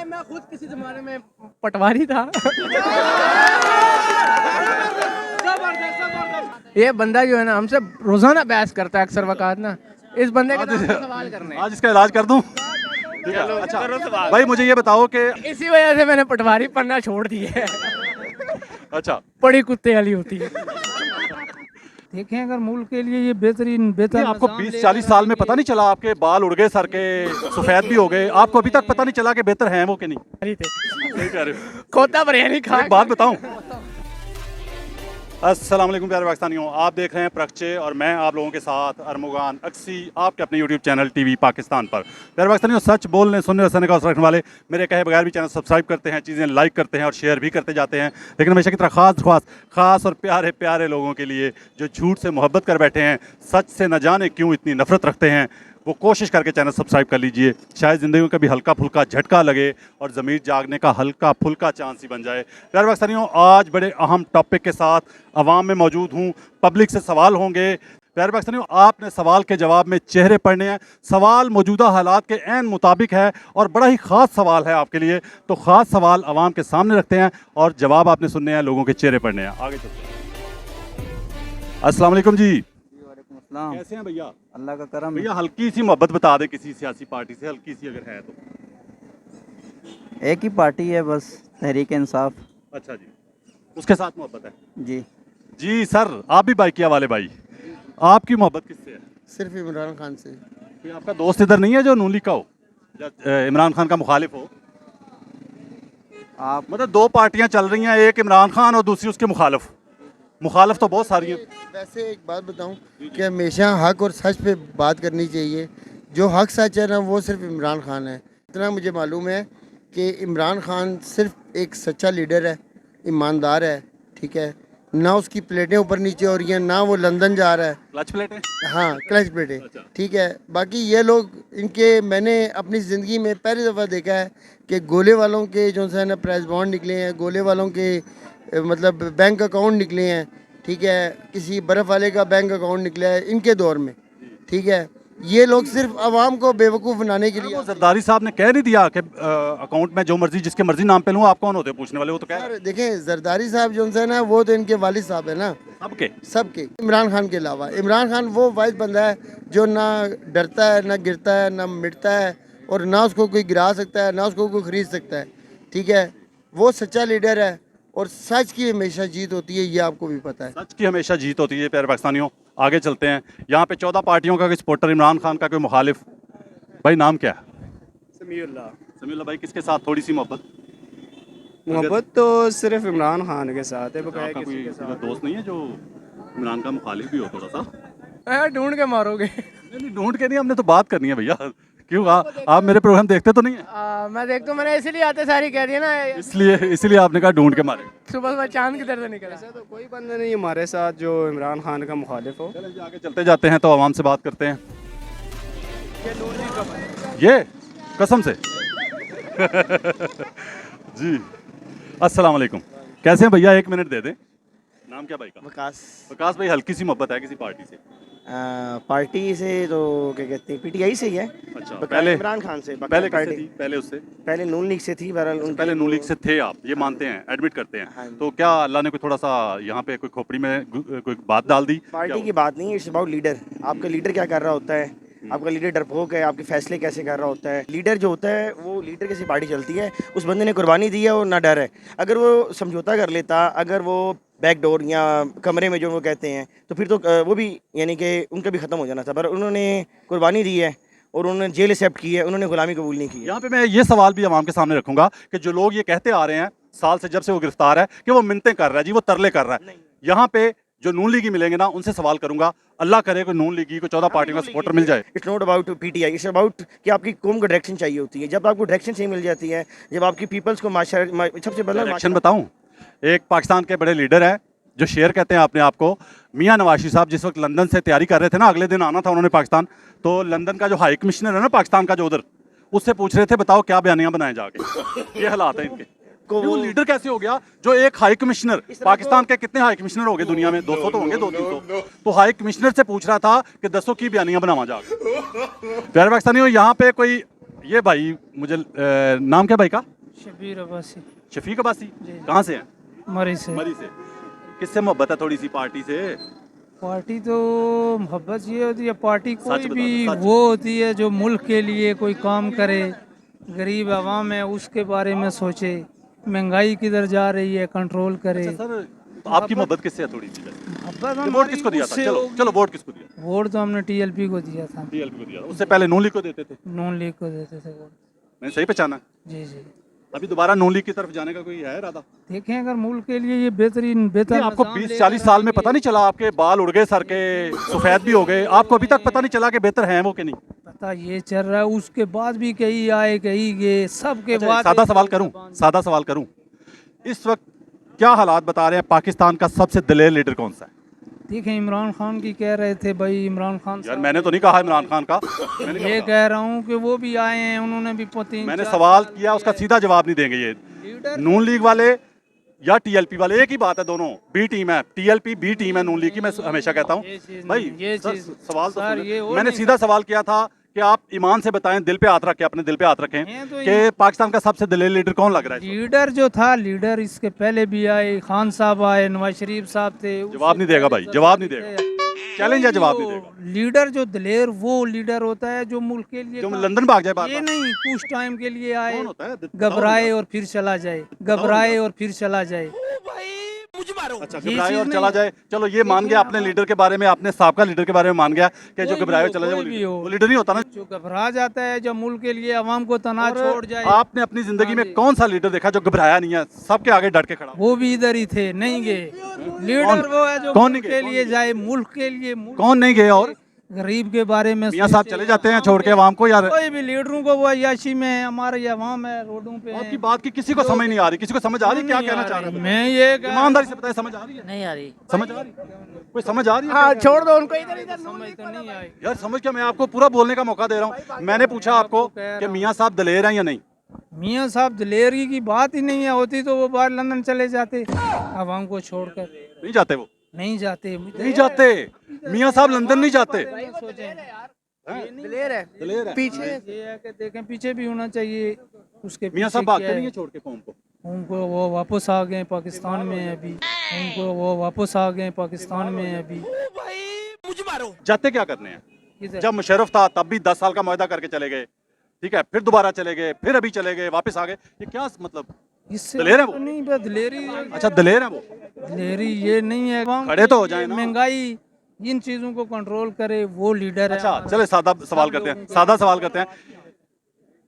मैं खुद किसी जमाने में पटवारी था। ये बंदा जो है ना हमसे रोजाना बहस करता है अक्सर वकात ना। इस बंदे के नाम पे सवाल करने हैं। आज इसका इलाज कर दूं? ठीक है, अच्छा भाई मुझे ये बताओ कि इसी वजह से मैंने पटवारी पढ़ना छोड़ दिया है। अच्छा बड़ी कुत्ते वाली होती है। देखें अगर मुल्क के लिए ये बेहतर नहीं, आपको निज़ाम 20-40 लेकर साल में आएंगे। पता नहीं चला? आपके बाल उड़ गए सर के, सफेद भी हो गए, आपको अभी तक पता नहीं चला कि बेहतर हैं वो कि नहीं? सही कह रहे हो। खोता बिरयानी खा एक बात बताऊं, अस्सलाम वालेकुम प्यारे पाकिस्तानियों, आप देख रहे हैं प्रकचे और मैं आप लोगों के साथ अरमुगान अक्सी आपके अपने यूट्यूब चैनल टीवी पाकिस्तान पर। प्यारे पाकिस्तानियों, सच बोलने सुनने और सुनने का हौसला रखने वाले मेरे कहे बगैर भी चैनल सब्सक्राइब करते हैं, चीज़ें लाइक करते हैं और शेयर भी करते जाते हैं। लेकिन हमेशा की तरह खास और प्यारे प्यारे लोगों के लिए जो झूठ से मोहब्बत कर बैठे हैं, सच से न जाने क्यों इतनी नफरत रखते हैं, वो कोशिश करके चैनल सब्सक्राइब कर लीजिए। शायद ज़िंदगी में कभी हल्का फुल्का झटका लगे और ज़मीर जागने का हल्का फुल्का चांस ही बन जाए। प्यारे पाकिस्तानियों, आज बड़े अहम टॉपिक के साथ अवाम में मौजूद हूँ। पब्लिक से सवाल होंगे। प्यारे पाकिस्तानियों, आपने सवाल के जवाब में चेहरे पढ़ने हैं। सवाल मौजूदा हालात के ऐन मुताबिक है और बड़ा ही ख़ास सवाल है आपके लिए। तो ख़ास सवाल अवाम के सामने रखते हैं और जवाब आपने सुनने हैं, लोगों के चेहरे पढ़ने हैं। आगे चलते हैं। अस्सलाम वालेकुम जी, अस्सलाम। कैसे हैं भैया? अल्लाह का करम है। भैया हल्की सी मोहब्बत बता दें किसी सियासी पार्टी से, हल्की सी अगर है तो। एक ही पार्टी है बस, तहरीक इंसाफ। अच्छा जी, उसके साथ मोहब्बत है जी। जी। सर आप भी बाइकिया वाले भाई, आपकी मोहब्बत किससे है? सिर्फ इमरान खान से। कोई आपका दोस्त इधर नहीं है जो नून लीग का हो या इमरान खान का मुखालिफ हो? आप मतलब दो पार्टियां चल रही हैं, एक इमरान खान और दूसरी उसके मुखालिफ तो बहुत सारी हैं। वैसे एक बात बताऊं कि हमेशा हक और सच पे बात करनी चाहिए। जो हक सच है ना, वो सिर्फ इमरान खान है। इतना मुझे मालूम है कि इमरान खान सिर्फ एक सच्चा लीडर है, ईमानदार है, ठीक है ना। उसकी प्लेटें ऊपर नीचे हो रही हैं, ना वो लंदन जा रहा है। क्लच प्लेट है? हाँ, क्लच प्लेटें, अच्छा। ठीक है। बाकी ये लोग इनके, मैंने अपनी ज़िंदगी में पहली दफ़ा देखा है कि गोले वालों के जो है ना प्राइस बॉन्ड निकले हैं, गोले वालों के मतलब बैंक अकाउंट निकले हैं, ठीक है। किसी बर्फ़ वाले का बैंक अकाउंट निकला है इनके दौर में, ठीक है। ये लोग सिर्फ आवाम को बेवकूफ़ बनाने के लिए। वो जरदारी साहब ने कह नहीं दिया कि अकाउंट में जो मर्जी जिसके मर्जी नाम पे लूँ? आप कौन होते हैं पूछने वाले? वो तो कह रहे यार देखें, जरदारी साहब जो है ना, वो तो इनके वालिद साहब है ना, सबके। सबके। इमरान खान के अलावा इमरान खान वो वाहिद बंदा है जो ना डरता है, ना गिरता है, ना मिटता है और ना उसको कोई गिरा सकता है, ना उसको कोई ख़रीद सकता है, ठीक है। वो सच्चा लीडर है और सच की हमेशा जीत होती है, ये आपको भी पता है। सच की हमेशा जीत होती है। प्यारे पाकिस्तानियों, आगे चलते हैं। यहाँ पे 14 पार्टियों का कोई सपोर्टर, इमरान खान का कोई मुखालिफ। भाई नाम क्या है? समीउल्लाह भाई, किसके साथ थोड़ी सी मोहब्बत? मोहब्बत तो सिर्फ इमरान खान के साथ है, बकाया आपका कोई किसी के साथ दोस्त नहीं है जो इमरान का मुखालिफ भी हो थोड़ा सा? ढूंढ के मारोगे। नहीं ढूंढ के नहीं, हमने तो बात करनी है भैया। क्यों आप मेरे प्रोग्राम देखते तो नहीं है? मैं देखता हूँ, मैंने इसीलिए आते सारी कह दिया ना। इसलिए आपने कहा ढूंढ के मारे। सुबह सुबह चांद की तरह से निकला। ऐसा तो कोई बंदा नहीं हमारे साथ जो इमरान खान का मुखालिफ हो। चलिए आगे चलते जाते हैं तो आवाम से बात करते हैं। ये कसम से जी। अस्सलाम वालेकुम, कैसे हैं भैया? एक मिनट दे दें। नाम क्या भाई का? विकास भाई, हल्की सी मोहब्बत है किसी पार्टी से? पार्टी से तो क्या कहते हैं, पीटीआई से ही है। अच्छा, बकाया पहले इमरान खान से। पहले पार्टी किससे थी? पहले उससे पहले नून लीग से थी। बहरहाल उनकी पहले नून लीग से थे आप, ये मानते हैं, एडमिट करते हाँ हैं। जी। तो क्या अल्लाह ने कोई थोड़ा सा यहाँ पे कोई खोपड़ी में कोई बात डाल दी? पार्टी की बात नहीं है, इट्स अबाउट लीडर। आपका लीडर क्या कर रहा होता है, आपका लीडर डरपोक है, आपके फैसले कैसे कर रहा होता है। लीडर जो होता है वो लीडर कैसी पार्टी चलती है, उस बंदे ने कुर्बानी दी है और ना डर है। अगर वो समझौता कर लेता, अगर वो बैक डोर या कमरे में जो वो कहते हैं, तो फिर तो वो भी यानी कि उनका भी ख़त्म हो जाना था। पर उन्होंने कुर्बानी दी है और उन्होंने जेल एक्सेप्ट की है, उन्होंने गुलामी कबूल नहीं की है। यहाँ पे मैं ये सवाल भी आवाम के सामने रखूंगा कि जो लोग ये कहते आ रहे हैं साल से, जब से वो गिरफ्तार है, कि वो मिन्नतें कर रहा है जी, वो तरले कर रहा है, यहाँ पे जो नून लीगी मिलेंगे ना, उनसे सवाल करूंगा, अल्लाह करे कोई नून लीगी को 14 पार्टियों का सपोर्टर मिल जाए। It's not about PTI, it's about कि आपकी कौम को डायरेक्शन चाहिए होती है। जब आपको डायरेक्शन सही मिल जाती है, जब आपकी पीपल्स को सबसे पहले डायरेक्शन बताऊं, एक पाकिस्तान के बड़े लीडर है जो शेर कहते हैं अपने आप को, मियां नवाशी साहब जिस वक्त लंदन से तैयारी कर रहे थे ना, अगले दिन आना था उन्होंने पाकिस्तान, तो लंदन का जो हाई कमिश्नर है ना पाकिस्तान का, जो उधर, उससे पूछ रहे थे बताओ क्या बयानियां बनाए जाके। ये हालात है इनके। वो लीडर कैसे हो गया जो एक हाई कमिश्नर, पाकिस्तान के कितने हाई कमिश्नर हो गए दुनिया में? 200 तो होंगे, 200-300। तो हाई कमिश्नर से पूछ रहा था कि 10 की बयानियां बनावा जाके। प्यारे पाकिस्तानियों, यहाँ पे कोई ये भाई मुझे नाम क्या भाई का? शबीर अब्बासी शफीक अब्बासी। कहाँ से हैं? मरी से। मरी से। किससे मोहब्बत है थोड़ी सी पार्टी से? पार्टी तो मोहब्बत ये होती है, पार्टी कोई बता भी दो, सच। वो होती है जो मुल्क के लिए कोई काम करे, गरीब आवाम है उसके बारे में सोचे, महंगाई किधर जा रही है कंट्रोल करे। अच्छा सर, तो आपकी मोहब्बत किससे है थोड़ी सी? मोहब्बत वोट हमारी किसको दिया था? उससे चलो होगी। चलो, वोट किसको दिया? वोट तो हमने टीएलपी को दिया था, टीएलपी को दिया था। उससे पहले नून लीग को देते थे। नॉन लीग को देते थे वोट। मैंने सही पहचाना? जी जी, अभी दोबारा नून लीग की तरफ जाने का कोई है इरादा? देखें अगर मुल्क के लिए ये बेहतरीन बेहतर नहीं, आपको निज़ाम 20-40 लेकर साल में आएंगे। पता नहीं चला? आपके बाल उड़ गए सर के, सफेद भी हो गए, आपको अभी तक पता नहीं चला कि बेहतर हैं वो कि नहीं? पता ये चल रहा है, उसके बाद भी कहीं आए कहीं गए, सबके अच्छा, बाद सादा सवाल करूं, सादा सवाल करूं, इस वक्त क्या हालात बता रहे हैं? पाकिस्तान का सबसे दलेर लीडर कौन सा है? देखें इमरान खान की कह रहे थे भाई, इमरान खान यार साहब, मैंने तो नहीं कहा इमरान खान का, मैंने ये कहा, कह रहा हूँ कि वो भी आए हैं, उन्होंने भी मैंने सवाल किया, उसका सीधा जवाब नहीं देंगे ये लीडर। नून लीग वाले या टीएलपी वाले, एक ही बात है, दोनों बी टीम है। टीएलपी बी टीम है नून लीग की, मैं हमेशा कहता हूँ ये चीज़ भाई। नहीं, ये सर, चीज़- सवाल तो सर, सुन ये ले। हो मैंने नहीं सीधा सवाल किया था कि आप ईमान से बताएं, दिल पे हाथ रखें, अपने दिल पे हाथ रखें ये तो कि पाकिस्तान का सबसे दलेर लीडर कौन लग रहा है? लीडर जो था, लीडर इसके पहले भी आए, खान साहब आए, नवाज शरीफ साहब थे। जवाब नहीं देगा भाई, जवाब नहीं देगा। चैलेंज है, जवाब नहीं देगा। लीडर जो दलेर, वो लीडर होता है जो मुल्क के लिए जो काम- लंदन भाग जाए बार ये बार। नहीं कुछ टाइम के लिए आए, कौन होता है? बताओ घबराए ना। और फिर चला जाए, घबराए और फिर चला जाए। अच्छा, ये घबराए चीज़ और नहीं चला है। जाए, चलो ये मान गया अपने लीडर के बारे में, अपने साबका लीडर के बारे में मान गया कि जो कोई भी घबराए और हो, चला जाए कोई भी हो। वो लीडर नहीं होता ना। जो घबरा जाता है, जो मुल्क के लिए आवाम को तना और छोड़ जाए, आपने अपनी जिंदगी हाँ में जी। कौन सा लीडर देखा जो घबराया नहीं है, सबके आगे डट के खड़ा? वो भी इधर ही थे, नहीं गए। लीडर कौन? वो है जो कौन मुल्क नहीं के गए? लिए जाए, मुल्क के लिए, मुल्क कौन नहीं गए? और गरीब के बारे में मियां साहब सोचे। चले जाते हैं छोड़ के अवाम को यार। कोई भी लीडरों को वो अय्याशी में है, हमारे ये अवाम है रोडों पे आपकी है। बात की किसी को समझ नहीं आ रही, किसी को समझ आ रही क्या नहीं कहना आ चाह रही। रहे हैं? मैं ये कह- ईमानदारी से बताए, समझ आ रही है? नहीं आ रही। समझ आ रही है? कोई समझ आ रही है? हाँ छोड़ दो उनको, इधर इधर समझ तो नहीं आई। यार समझ क्या, मैं आपको पूरा बोलने का मौका दे रहा हूँ। मैंने पूछा आपको कि मियां साहब दलेर हैं या नहीं? मियाँ साहब दिलेरी की बात ही नहीं है, होती तो वो बाहर लंदन चले जाते आवाम को छोड़कर। नहीं जाते वो? नहीं जाते, नहीं जाते मियां साहब, लंदन नहीं जाते। दिलेर है दलेर है। पीछे। ये है कि देखें पीछे भी होना चाहिए, उसके मियां साहब पीछे भागते क्या नहीं है। है छोड़ के कौम को? उनको वो वापस आ गए पाकिस्तान में अभी, उनको वो वापस आ गए पाकिस्तान में अभी। जाते क्या करने हैं? किधर? जब मुशर्रफ था तब भी 10 साल का मुआहदा करके चले गए, ठीक है, फिर दोबारा चले गए, फिर अभी चले गए, वापस आ गए, ये क्या मतलब? इससे दलेर है वो? तो नहीं, बस दिलेरी। अच्छा दलेर है वो? दिलेरी ये नहीं है, खड़े तो हो जाए ना। महंगाई इन चीजों को कंट्रोल करे वो लीडर है अच्छा हमारा। चले सादा सवाल करते हैं, सादा सवाल करते हैं।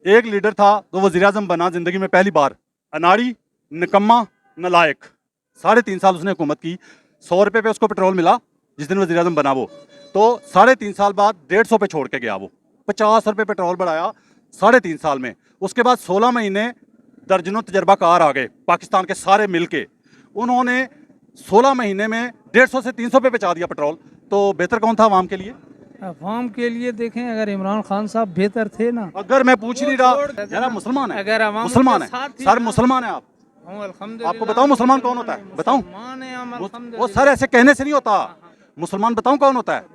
एक लीडर था तो वजीर आजम बना जिंदगी में पहली बार, अनाड़ी, निकम्मा, नलायक। 3.5 साल उसने हुकूमत की, 100 रुपये पे उसको पेट्रोल मिला जिस दिन वजीर आजम बना वो, तो 3.5 साल बाद 150 पे छोड़ के गया वो। 50 रुपये पेट्रोल बढ़ाया 3.5 साल में। उसके बाद 16 महीने दर्जनों तजर्बाकार आ गए पाकिस्तान के सारे मिल के, उन्होंने 16 महीने में 150 से 300 पे बचा दिया पेट्रोल। तो बेहतर कौन था आवाम के लिए? अवाम के लिए देखें, अगर इमरान खान साहब बेहतर थे ना। अगर मैं पूछ नहीं रहा, यार आप मुसलमान हैं, अगर अवाम मुसलमान उनके साथ है थी सर, ना। मुसलमान है आप, हूँ, अल्हम्दुलिल्लाह। आपको बताऊं मुसलमान कौन होता है? बताऊं? मुसलमान हैं हम, वो अल्हम्दुलिल्लाह। सर ऐसे कहने से नहीं होता। मुसलमान बताऊं कौन होता है?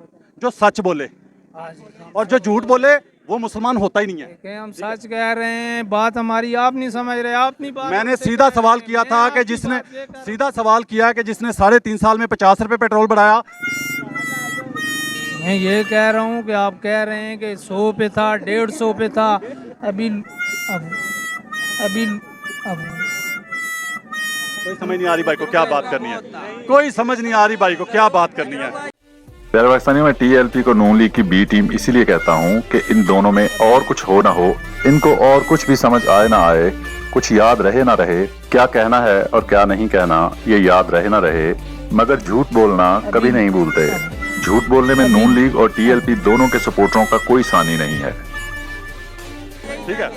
जो सच बोले, हाँ जी, और जो झूठ बोले वो मुसलमान होता ही नहीं है। देखें, हम सच कह रहे हैं, बात हमारी आप नहीं समझ रहे, आप नहीं बात मैंने हमसे सीधा कह सवाल रहे किया हैं, था मैं कि आपकी जिसने बात ये कर- सीधा सवाल किया कि जिसने 3.5 साल में 50 रुपए पेट्रोल बढ़ाया। मैं ये कह रहा हूँ कि आप कह रहे हैं कि 100 पे था, 150 पे था, अभी अब कोई समझ नहीं आ रही भाई को क्या बात करनी है, कोई समझ नहीं आ रही भाई को क्या बात करनी है। प्यारे पाकिस्तानियों, मैं टीएलपी को नून लीग की बी टीम इसीलिए कहता हूँ कि इन दोनों में और कुछ हो ना हो, इनको और कुछ भी समझ आए ना आए, कुछ याद रहे ना रहे, क्या कहना है और क्या नहीं कहना ये याद रहे ना रहे, मगर झूठ बोलना कभी नहीं भूलते। झूठ बोलने में नून लीग और टीएलपी दोनों के सपोर्टरों का कोई सानी नहीं है। ठीक है,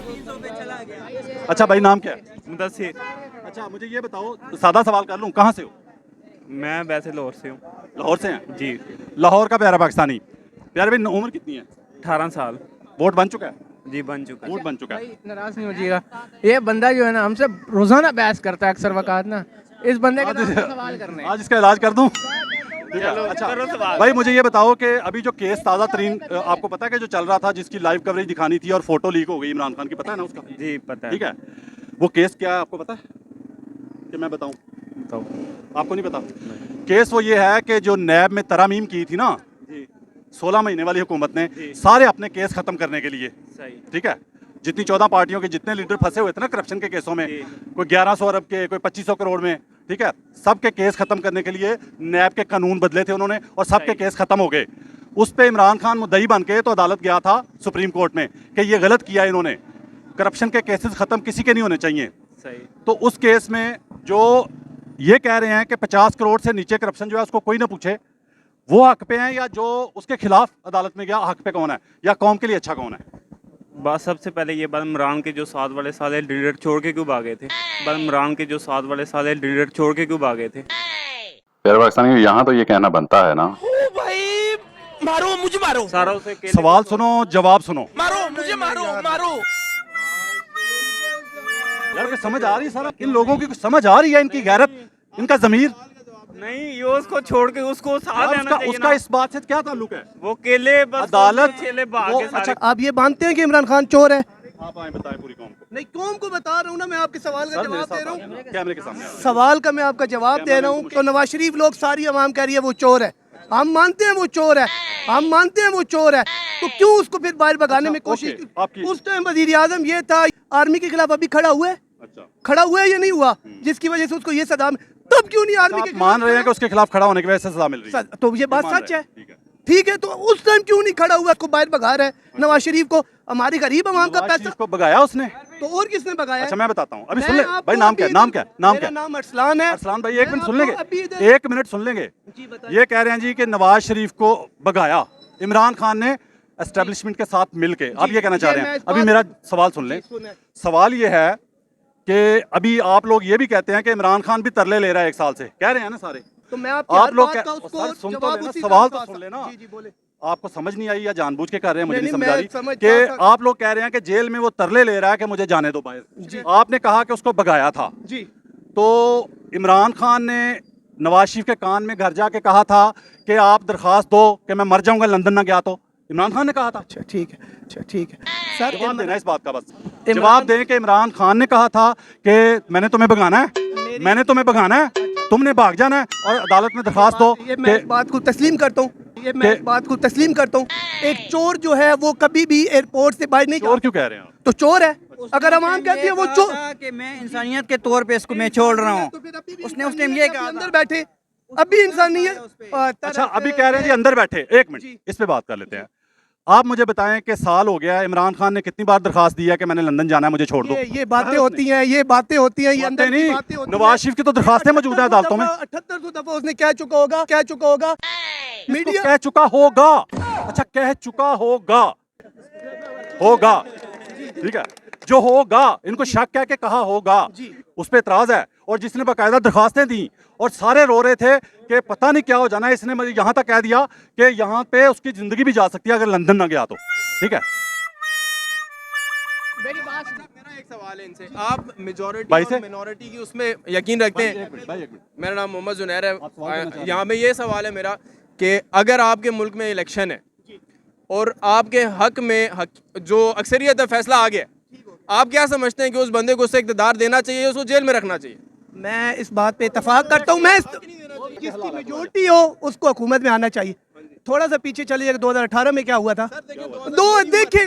अच्छा भाई नाम क्या है? मुदस्सिर। अच्छा मुझे ये बताओ, सादा सवाल कर लूँ, कहाँ से हो? मैं वैसे लाहौर से हूँ। लाहौर से हैं? जी। लाहौर का प्यारा पाकिस्तानी। प्यारे भाई उम्र कितनी है? 18 साल। वोट बन चुका है? जी बन चुका है। वोट बन चुका है। भाई नाराज नहीं हो जाइएगा, ये बंदा जो है ना हमसे रोजाना बहस करता है अक्सर वकात ना। इस बंदे का नाम पे सवाल करने हैं। आज इसका इलाज कर दूं? ठीक है, अच्छा भाई मुझे ये बताओ कि अभी जो केस ताज़ा तरीन आपको पता है कि जो चल रहा था, जिसकी लाइव कवरेज दिखानी थी और फोटो लीक हो गई इमरान खान की, पता है ना उसका? जी पता है। ठीक है, वो केस क्या है आपको पता है कि मैं बताऊं? आपको नहीं पता? केस वो ये है कि जो नैब में तरमीम की थी ना 16 महीने वाली हुकूमत ने, सारे अपने केस खत्म करने के लिए, ठीक है, जितनी 14 पार्टियों के जितने लीडर फंसे हुए थे ना करप्शन के केसों में, कोई 1100 अरब के, कोई 2500 करोड़ में, ठीक है, सबके केस खत्म करने के लिए नैब के कानून बदले थे उन्होंने और सबके केस खत्म हो गए। उस पे इमरान खान मुद्दई बन के तो अदालत गया था सुप्रीम कोर्ट में कि ये गलत किया इन्होंने, करप्शन के केसेस खत्म किसी के नहीं होने चाहिए। तो उस केस में जो ये कह रहे हैं कि 50 करोड़ से नीचे करप्शन जो है उसको कोई ना पूछे, वो हक पे हैं, या जो उसके खिलाफ अदालत में गया हक पे कौन है, या कौम के लिए अच्छा कौन है? बात सबसे पहले ये बात, इमरान के जो साथ वाले साले लीडर छोड़ के क्यों भागे थे? इमरान के जो साथ वाले साले लीडर छोड़ के क्यों भागे थे? प्यारे पाकिस्तानी, यहाँ तो ये कहना बनता है ना, भाई मारो मुझे, मारो सारा उसे सवाल सुनो, जवाब सुनो। मारो मुझे, मारो मारो। यार फिर समझ आ रही है सारा, इन लोगों की कुछ समझ आ रही है, इनकी गैरत, इनका जमीर। नहीं, ये उसको छोड़ के उसको साथ यार रहना चाहिए उसका ना। इस बात से क्या ताल्लुक है? वो केले बस अदालत चेले वो- भागे सारे। अच्छा, आप ये मानते हैं कि इमरान खान चोर है? आप आए बताएं पूरी कौम को। नहीं, कौम को बता रहा हूँ ना, मैं आपके सवाल का सर, मेरे जवाब दे साथ रहा आओ, हूँ। कैमरे के सामने आओ। सवाल का मैं आपका जवाब दे रहा हूँ। तो नवाज शरीफ लोग, सारी आवाम कह रही है वो चोर है, हम मानते हैं वो चोर है, हम मानते हैं वो चोर है, तो क्यों उसको फिर बाहर भगाने में कोशिश ओके, की? आपकी- उस टाइम वजीर आजम ये था, आर्मी के खिलाफ अभी खड़ा हुआ है, अच्छा, खड़ा हुआ है या नहीं हुआ, जिसकी वजह से उसको ये सजा, तब क्यों नहीं आर्मी आप के मान रहे हैं कि उसके खिलाफ खड़ा होने की वजह से सजा मिल रही है? तो ये बात मान सच रहे है। हैं, ठीक है। ठीक है, तो उस टाइम क्यों नहीं खड़ा हुआ, उसको बाहर भगा रहा है नवाज शरीफ को? हमारी गरीब आवाम का नवाज पैसा शरीफ को भगाया उसने? तो और किसने भगाया? अच्छा मैं बताता हूँ, अभी मैं सुन ले आपको भाई, नाम क्या है, अभी नाम क्या है, नाम क्या मेरा है? नाम अरसलान है। अरसलान भाई, एक मैं मिनट सुन आपको अभी लेंगे, इधर- एक मिनट सुन लेंगे। जी बताइए। ये कह रहे हैं जी कि नवाज शरीफ को भगाया इमरान खान ने एस्टेब्लिशमेंट के साथ मिलके, अब ये कहना चाह रहे हैं। अभी मेरा सवाल सुन लें। सवाल ये है कि अभी आप लोग ये भी कहते हैं कि इमरान खान भी तरले ले रहा है 1 साल से, कह रहे हैं ना सारे तो मैं आपकी आप हर लोग बात का सर, उसको सुन तो जवाब लेना, उसी सवाल तरह तो सुन लेना। जी जी बोले। आपको समझ नहीं आई या जानबूझ के कर रहे हैं, मुझे नहीं, नहीं समझ मैं आ रही समझ कि रहा था। आप लोग कह रहे हैं कि जेल में वो तरले ले रहा है कि मुझे जाने दो बाहर। आपने कहा कि उसको भगाया था, जी तो इमरान खान ने नवाज शरीफ के कान में घर जाके कहा था कि आप दरखास्त दो कि मैं मर जाऊंगा लंदन ना गया तो, इमरान खान ने कहा था। अच्छा ठीक है, अच्छा ठीक है सर। जवाब देना इस बात का, बस जवाब दें कि इमरान खान ने कहा था कि मैंने तुम्हें भगाना है, मैंने तुम्हें भगाना है, तुमने भाग जाना है और अदालत में दरखास्त दो ये मैं इस बात को तस्लीम करता हूँ, ये मैं इस बात को तस्लीम करता हूँ। एक चोर जो है वो कभी भी एयरपोर्ट से बाहर नहीं चोर क्यों कह रहे हैं आप? तो चोर है। अगर अवाम कहती है वो चोर, कि मैं इंसानियत के तौर पे इसको मैं छोड़ रहा हूँ, तो फिर अभी भी उसने उस टाइम ये कहा अंदर बैठे, अभी इंसानियत। अच्छा अभी कह रहे हैं जी अंदर बैठे, एक मिनट इस पे बात कर लेते हैं। आप मुझे बताएं कि साल हो गया, इमरान खान ने कितनी बार दरखास्त दी है कि मैंने लंदन जाना है, मुझे छोड़ दो? ये बातें होती हैं, ये बातें होती हैं, ये अंदर की नहीं, बातें होती हैं। नवाज शरीफ की तो दरखास्तें मौजूद हैं अदालतों में। 7800 दफा उसने कह चुका होगा, कह चुका होगा, मीडिया कह चुका होगा। अच्छा कह चुका होगा, होगा, ठीक है, जो होगा इनको शक है कि कहा होगा, उस पे एतराज है। और जिसने बाकायदा दरखास्तें दी और सारे रो रहे थे कि पता नहीं क्या हो जाना है, इसने यहाँ तक कह दिया कि यहाँ पे उसकी जिंदगी भी जा सकती है अगर लंदन ना गया तो, ठीक है। मेरा एक सवाल है इनसे, आप मेजॉरिटी भाई से? और मिनॉरिटी की उसमें यकीन रखते हैं? मेरा नाम मोहम्मद जुनैर है। यहाँ पे ये सवाल है मेरा कि अगर आपके मुल्क में इलेक्शन है और आपके हक में जो अक्सरियत है फैसला आ गया, आप क्या समझते हैं कि उस बंदे को उससे इक़्तिदार देना चाहिए, उसको जेल में रखना चाहिए? मैं इस बात पे इतफाक करता हूँ, मैं जिसकी मेजोरिटी हो उसको हुकूमत में आना चाहिए। थोड़ा सा पीछे चलिए, 2018 में क्या हुआ था? देखे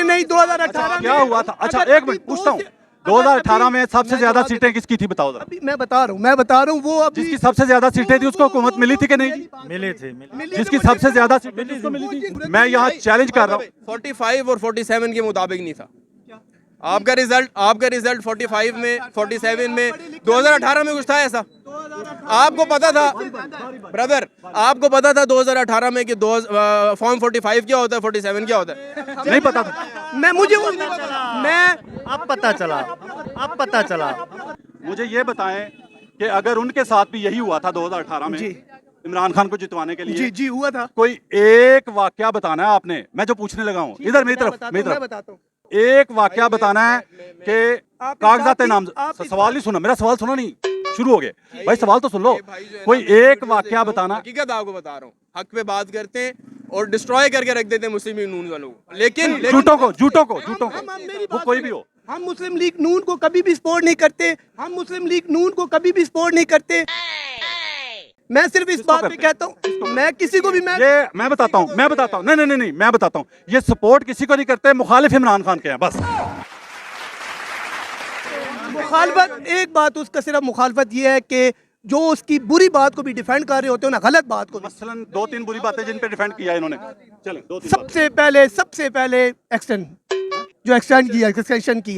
नहीं 2018 क्या हुआ था? अच्छा एक मिनट पूछता हूँ, 2018 में सबसे ज्यादा सीटें किसकी थी बताओ जरा? मैं बता रहा हूँ वो अभी जिसकी सबसे ज्यादा सीटें थी उसको हुकूमत मिली थी कि नहीं? मिले थे। जिसकी सबसे ज्यादा सीटें थी उसको मिली थी। मैं यहाँ चैलेंज कर रहा हूँ। 45 और 47 के मुताबिक नहीं था। आपका रिजल्ट 45 में 47 में 2018 में कुछ था ऐसा? आपको पता था ब्रदर, आपको पता था 2018 में कि फॉर्म 45 क्या होता है, 47 क्या होता है? नहीं पता था। अब पता चला। मुझे ये बताएं कि अगर उनके साथ भी यही हुआ था 2018 में इमरान खान को जितवाने के लिए, जी हुआ था। कोई एक वाकया बताना है आपने, मैं जो पूछने लगा हूँ इधर मेरी तरफ बताता हूँ। एक वाकया बताना है कि कागजात नाम, सवाल नहीं सुना, मेरा सवाल सुना नहीं, शुरू हो गए। भाई सवाल तो सुन लो, कोई एक वाकया बताना। हकीकत आपको बता रहा हूँ, हक पे बात करते हैं और डिस्ट्रॉय करके रख देते हैं मुस्लिम लीग नून वालों को, लेकिन झूठों को मेरी वो बात कोई सुनो। भी हो। हम मुस्लिम लीग नून को कभी भी सपोर्ट नहीं करते, हम मुस्लिम लीग नून को कभी भी सपोर्ट नहीं करते। मैं सिर्फ इस बात पे कहता हूँ, मैं किसी को भी मैं बताता हूँ नहीं, मैं बताता हूँ, ये सपोर्ट किसी को नहीं करते, मुखालिफ इमरान खान के हैं बस। मुखालफत, एक बात उसका सिर्फ मुखालफत ये है कि जो उसकी बुरी बात को भी डिफेंड कर रहे होते हैं ना, गलत बात को भी। मसलन 2-3 बुरी बातें जिन पे डिफेंड किया इन्होंने, चलें 2-3 सबसे पहले जो एक्सटेंशन की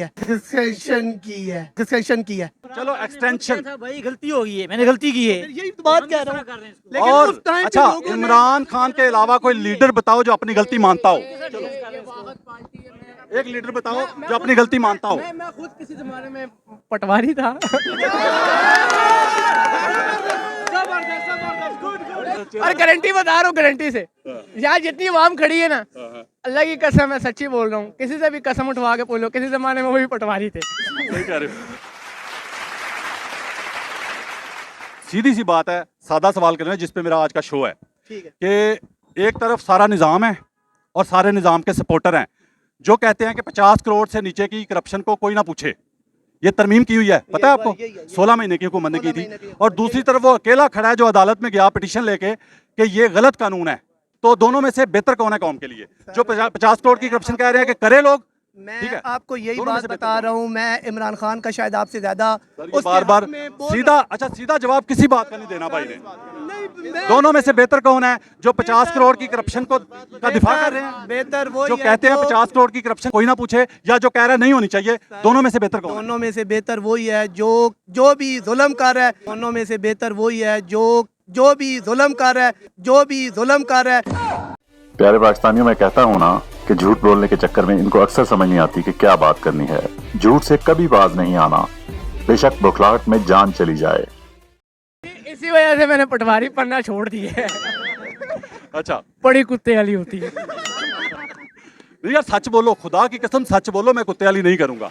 है। चलो एक्सटेंशन, भाई गलती हो गई है, मैंने गलती की है। यही तो बात कह रहा हूँ। लेकिन और उस टाइम पे अच्छा लोगों ने- इमरान खान के अलावा कोई लीडर बताओ जो अपनी गलती मानता हो। एक लीडर बताओ जो अपनी गलती मानता हो। मैं खुद किसी जमाने में पटवारी था। और गारंटी बता रहा हूँ, गारंटी से यहाँ जितनी आवाम खड़ी है ना, अल्लाह की कसम है, सच्ची बोल रहा हूँ, किसी से भी कसम उठवा के बोलो, किसी जमाने में वो भी पटवारी थे। सही कह रहे हो। सीधी सी बात है, सादा सवाल करना है जिस पे मेरा आज का शो है ठीक है। कि एक तरफ सारा निज़ाम है और सारे निज़ाम के सपोर्टर हैं जो कहते हैं कि 50 करोड़ से नीचे की करप्शन को कोई ना पूछे। ये तरमीम की हुई है, पता है आपको, 16 महीने की हुकूमत ने की थी। और दूसरी तरफ वो अकेला खड़ा है जो अदालत में गया पिटीशन लेके कि ये गलत कानून है। तो दोनों में से बेहतर कौन है कौम के लिए? जो 50 करोड़ की करप्शन कह रहे हैं कि करे लोग, ठीक मैं है, आपको यही दोनों में बात से बता रहा हूँ, मैं इमरान खान का शायद आपसे ज्यादा बार बार सीधा जवाब किसी बात का नहीं देना भाई ने। दोनों में से बेहतर कौन है? जो 50 करोड़ की करप्शन का दिफा कर रहे हैं, बेहतर वो जो कहते हैं 50 करोड़ की करप्शन कोई ना पूछे, या जो कह रहा है नहीं होनी चाहिए, दोनों में से बेहतर कौन है? दोनों में से बेहतर वही है जो भी जुल्म कर रहा है। दोनों में से बेहतर वही है जो भी जुल्म कर रहा है। प्यारे पाकिस्तानियों, मैं कहता हूँ ना कि झूठ बोलने के चक्कर में इनको अक्सर समझ नहीं आती कि क्या बात करनी है। झूठ से कभी बाज नहीं आना, बेशक बौखलाहट में जान चली जाए। इसी वजह से मैंने पटवारी पढ़ना छोड़ दिया है। अच्छा, बड़ी कुत्ते वाली होती है। नहीं यार, सच बोलो, खुदा की कसम सच बोलो, मैं कुत्ते वाली नहीं करूंगा।